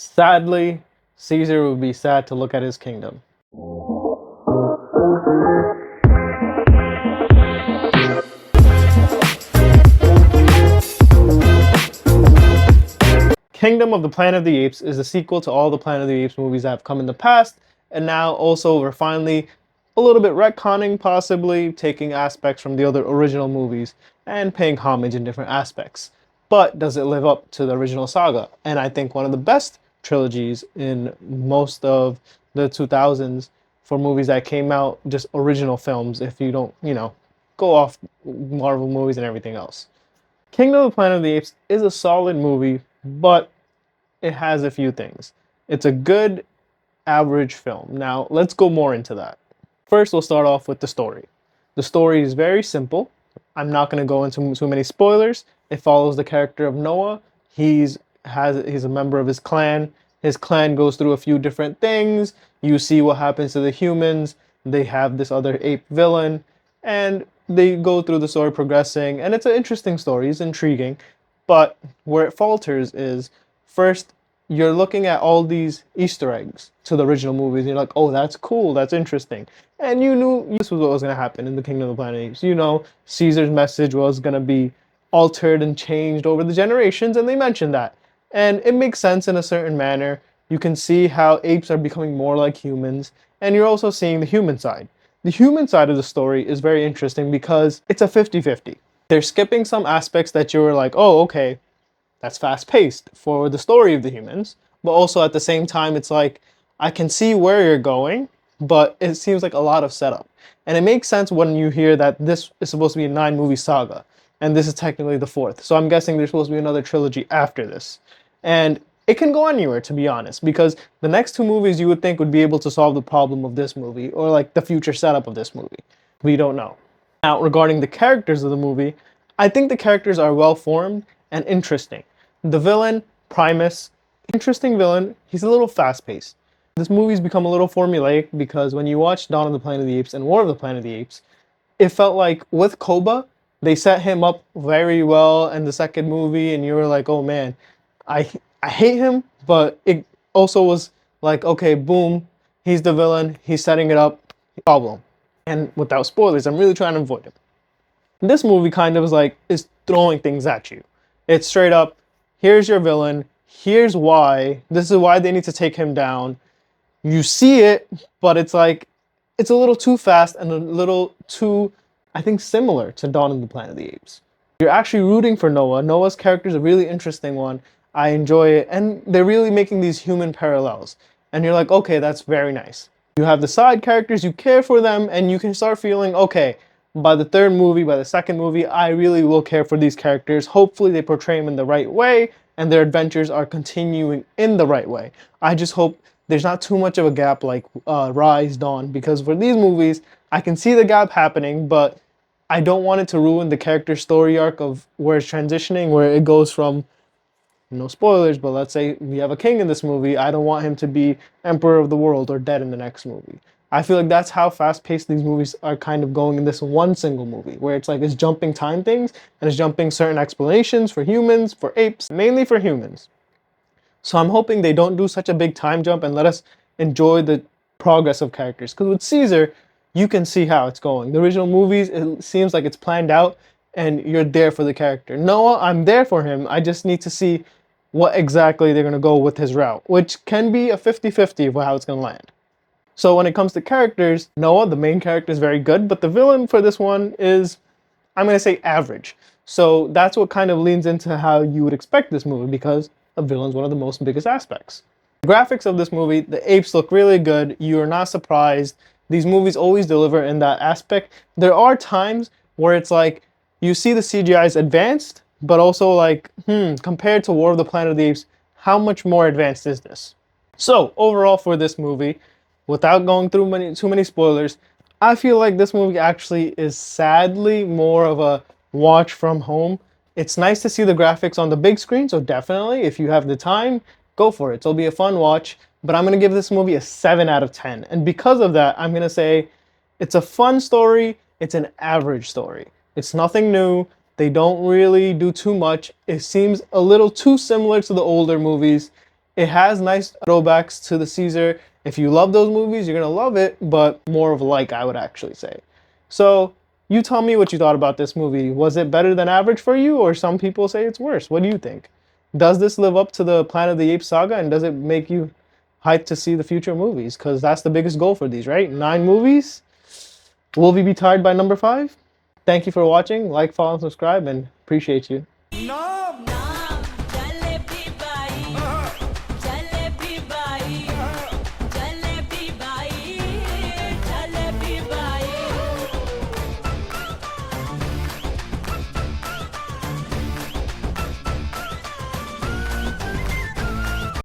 Sadly, Caesar would be sad to look at his kingdom. Kingdom of the Planet of the Apes is a sequel to all the Planet of the Apes movies that have come in the past, and now also we're finally a little bit retconning, possibly taking aspects from the other original movies and paying homage in different aspects. But does it live up to the original saga? And I think one of the best trilogies in most of the 2000s for movies that came out, just original films, if you don't, go off Marvel movies and everything else. Kingdom of the Planet of the Apes is a solid movie, but it has a few things. It's a good average film. Now, let's go more into that. First, we'll start off with the story. The story is very simple. I'm not going to go into too many spoilers. It follows the character of Noah. He's a member of his clan. His clan goes through a few different things. You see what happens to the humans. They have this other ape villain, and they go through the story progressing, and it's an interesting story. It's intriguing, but where it falters is first you're looking at all these Easter eggs to the original movies, and you're like, oh, that's cool, that's interesting. And you knew this was what was going to happen in the Kingdom of the Planet of the Apes. You know, Caesar's message was going to be altered and changed over the generations, and they mentioned that. And it makes sense in a certain manner. You can see how apes are becoming more like humans, and you're also seeing the human side. The human side of the story is very interesting because it's a 50-50. They're skipping some aspects that you were like, oh, okay, that's fast-paced for the story of the humans, but also at the same time, it's like, I can see where you're going, but it seems like a lot of setup. And it makes sense when you hear that this is supposed to be a 9-movie saga, and this is technically the 4th. So I'm guessing there's supposed to be another trilogy after this. And it can go anywhere, to be honest, because the next 2 movies you would think would be able to solve the problem of this movie, or like the future setup of this movie. We don't know. Now, regarding the characters of the movie, I think the characters are well formed and interesting. The villain, Primus, interesting villain. He's a little fast-paced. This movie's become a little formulaic because when you watch Dawn of the Planet of the Apes and War of the Planet of the Apes, it felt like with Koba, they set him up very well in the second movie, and you were like, oh man, I hate him, but it also was like, okay, boom, he's the villain, he's setting it up, problem. And without spoilers, I'm really trying to avoid it. This movie kind of is throwing things at you. It's straight up, here's your villain, here's why, this is why they need to take him down. You see it, but it's like, it's a little too fast and a little too, I think, similar to Dawn of the Planet of the Apes. You're actually rooting for Noah. Noah's character is a really interesting one. I enjoy it, and they're really making these human parallels. And you're like, okay, that's very nice. You have the side characters, you care for them, and you can start feeling, okay, by the 3rd movie, by the 2nd movie, I really will care for these characters. Hopefully they portray them in the right way, and their adventures are continuing in the right way. I just hope there's not too much of a gap like Rise, Dawn, because for these movies, I can see the gap happening, but I don't want it to ruin the character story arc of where it's transitioning, where it goes from, no spoilers, but let's say we have a king in this movie. I don't want him to be emperor of the world or dead in the next movie. I feel like that's how fast-paced these movies are kind of going in this one single movie, where it's like it's jumping time things and it's jumping certain explanations for humans, for apes, mainly for humans. So I'm hoping they don't do such a big time jump and let us enjoy the progress of characters. Because with Caesar, you can see how it's going. The original movies, it seems like it's planned out and you're there for the character. Noah, I'm there for him. I just need to see what exactly they're going to go with his route, which can be a 50-50 of how it's going to land. So when it comes to characters, Noah, the main character, is very good, but the villain for this one is, I'm going to say, average. So that's what kind of leans into how you would expect this movie, because a villain's one of the most biggest aspects. The graphics of this movie, the apes look really good. You are not surprised. These movies always deliver in that aspect. There are times where it's like, you see the CGI is advanced, but also like, compared to War of the Planet of the Apes, how much more advanced is this? So overall for this movie, without going through too many spoilers, I feel like this movie actually is sadly more of a watch from home. It's nice to see the graphics on the big screen, so definitely, if you have the time, go for it. It'll be a fun watch, but I'm going to give this movie a 7 out of 10. And because of that, I'm going to say it's a fun story, it's an average story. It's nothing new. They don't really do too much. It seems a little too similar to the older movies. It has nice throwbacks to the Caesar. If you love those movies, you're gonna love it, but more of a like, I would actually say. So you tell me what you thought about this movie. Was it better than average for you, or some people say it's worse? What do you think? Does this live up to the Planet of the Apes saga, and does it make you hyped to see the future movies? Because that's the biggest goal for these, right? 9 movies. Will we be tied by number 5? Thank you for watching. Like, follow, and subscribe, and appreciate you. No!